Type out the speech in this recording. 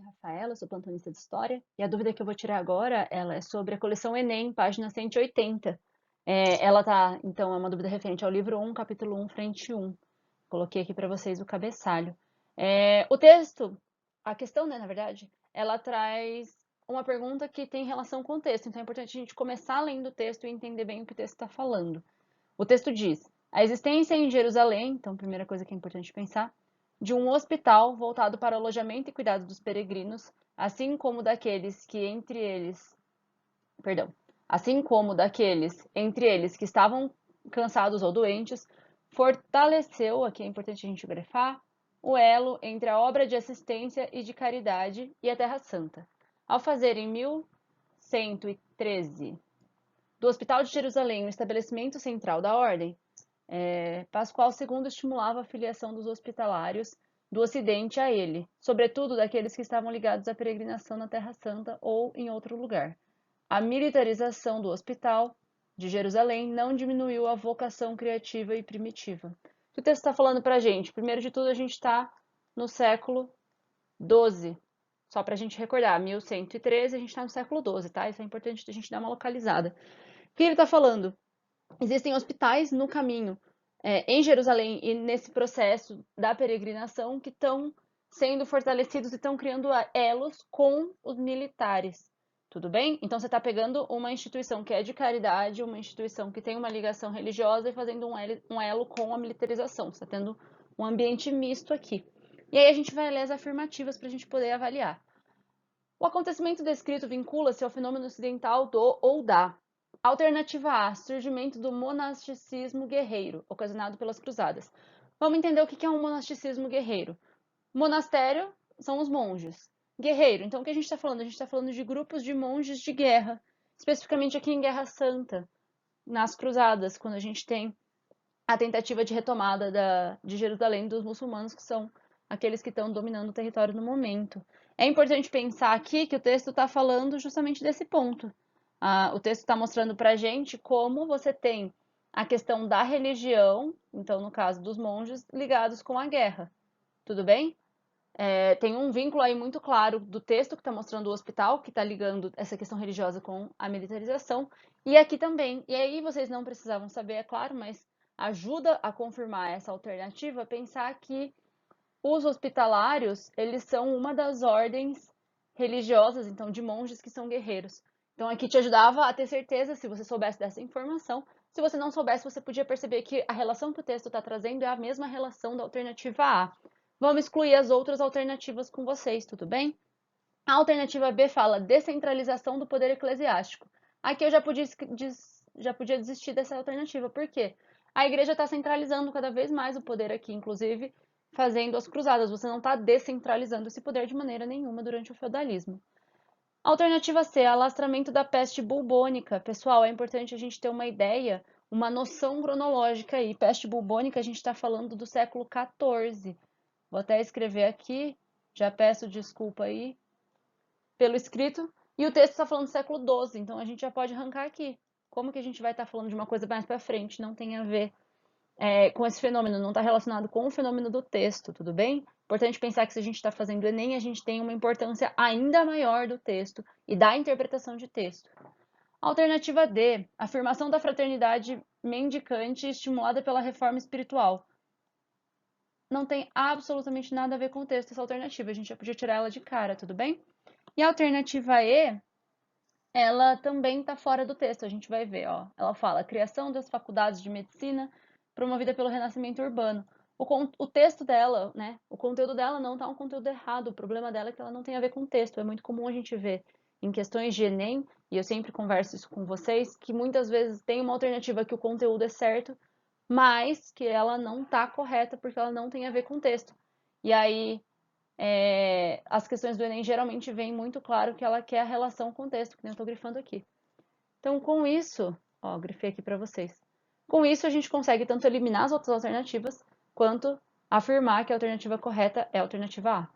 Rafaela, sou plantonista de História, e a dúvida que eu vou tirar agora, ela é sobre a coleção Enem, página 180. Então, é uma dúvida referente ao livro 1, capítulo 1, frente 1. Coloquei aqui para vocês o cabeçalho. O texto, a questão, né, na verdade, ela traz uma pergunta que tem relação com o texto, então é importante a gente começar lendo o texto e entender bem o que o texto está falando. O texto diz: a existência em Jerusalém, então, primeira coisa que é importante pensar, de um hospital voltado para o alojamento e cuidado dos peregrinos, assim como daqueles entre eles que estavam cansados ou doentes, fortaleceu, aqui é importante a gente grifar, o elo entre a obra de assistência e de caridade e a Terra Santa. Ao fazer em 1113 do Hospital de Jerusalém o estabelecimento central da ordem, Pascoal II estimulava a filiação dos hospitalários do Ocidente a ele, sobretudo daqueles que estavam ligados à peregrinação na Terra Santa ou em outro lugar. A militarização do Hospital de Jerusalém não diminuiu a vocação criativa e primitiva. O que o texto está falando para a gente? Primeiro de tudo, a gente está no século XII. Só para a gente recordar, 1113, a gente está no século XII, tá? Isso é importante a gente dar uma localizada. O que ele está falando? Existem hospitais no caminho, em Jerusalém e nesse processo da peregrinação que estão sendo fortalecidos e estão criando elos com os militares. Tudo bem? Então você está pegando uma instituição que é de caridade, uma instituição que tem uma ligação religiosa e fazendo um elo com a militarização. Você está tendo um ambiente misto aqui. E aí a gente vai ler as afirmativas para a gente poder avaliar. O acontecimento descrito vincula-se ao fenômeno ocidental do ou da. Alternativa A, surgimento do monasticismo guerreiro, ocasionado pelas cruzadas. Vamos entender o que é um monasticismo guerreiro. Monastério são os monges. Guerreiro, então o que a gente está falando? A gente está falando de grupos de monges de guerra, especificamente aqui em Guerra Santa, nas cruzadas, quando a gente tem a tentativa de retomada de Jerusalém dos muçulmanos, que são aqueles que estão dominando o território no momento. É importante pensar aqui que o texto está falando justamente desse ponto. O texto está mostrando para a gente como você tem a questão da religião, então no caso dos monges, ligados com a guerra. Tudo bem? Tem um vínculo aí muito claro do texto que está mostrando o hospital, que está ligando essa questão religiosa com a militarização, e aqui também. E aí vocês não precisavam saber, é claro, mas ajuda a confirmar essa alternativa, pensar que os hospitalários, eles são uma das ordens religiosas, então, de monges que são guerreiros. Então, aqui te ajudava a ter certeza, se você soubesse dessa informação. Se você não soubesse, você podia perceber que a relação que o texto está trazendo é a mesma relação da alternativa A. Vamos excluir as outras alternativas com vocês, tudo bem? A alternativa B fala descentralização do poder eclesiástico. Aqui eu já podia desistir dessa alternativa. Por quê? A igreja está centralizando cada vez mais o poder aqui, inclusive fazendo as cruzadas. Você não está descentralizando esse poder de maneira nenhuma durante o feudalismo. Alternativa C, alastramento da peste bubônica. Pessoal, é importante a gente ter uma ideia, uma noção cronológica aí. Peste bubônica, a gente está falando do século XIV. Vou até escrever aqui, já peço desculpa aí pelo escrito. E o texto está falando do século XII, então a gente já pode arrancar aqui. Como que a gente vai estar falando de uma coisa mais para frente? Não tem a ver com esse fenômeno, não está relacionado com o fenômeno do texto, tudo bem? Importante pensar que se a gente está fazendo Enem, a gente tem uma importância ainda maior do texto e da interpretação de texto. Alternativa D, afirmação da fraternidade mendicante estimulada pela reforma espiritual. Não tem absolutamente nada a ver com o texto essa alternativa, a gente já podia tirar ela de cara, tudo bem? E a alternativa E, ela também está fora do texto, a gente vai ver, ó. Ela fala, criação das faculdades de medicina promovida pelo renascimento urbano. O texto dela, né, o conteúdo dela não está um conteúdo errado, o problema dela é que ela não tem a ver com o texto. É muito comum a gente ver em questões de Enem, e eu sempre converso isso com vocês, que muitas vezes tem uma alternativa que o conteúdo é certo, mas que ela não está correta porque ela não tem a ver com o texto. E aí, as questões do Enem geralmente vêm muito claro que ela quer a relação com o texto, que nem eu estou grifando aqui. Então, com isso, ó, grifei aqui para vocês. Com isso, a gente consegue tanto eliminar as outras alternativas, quanto afirmar que a alternativa correta é a alternativa A.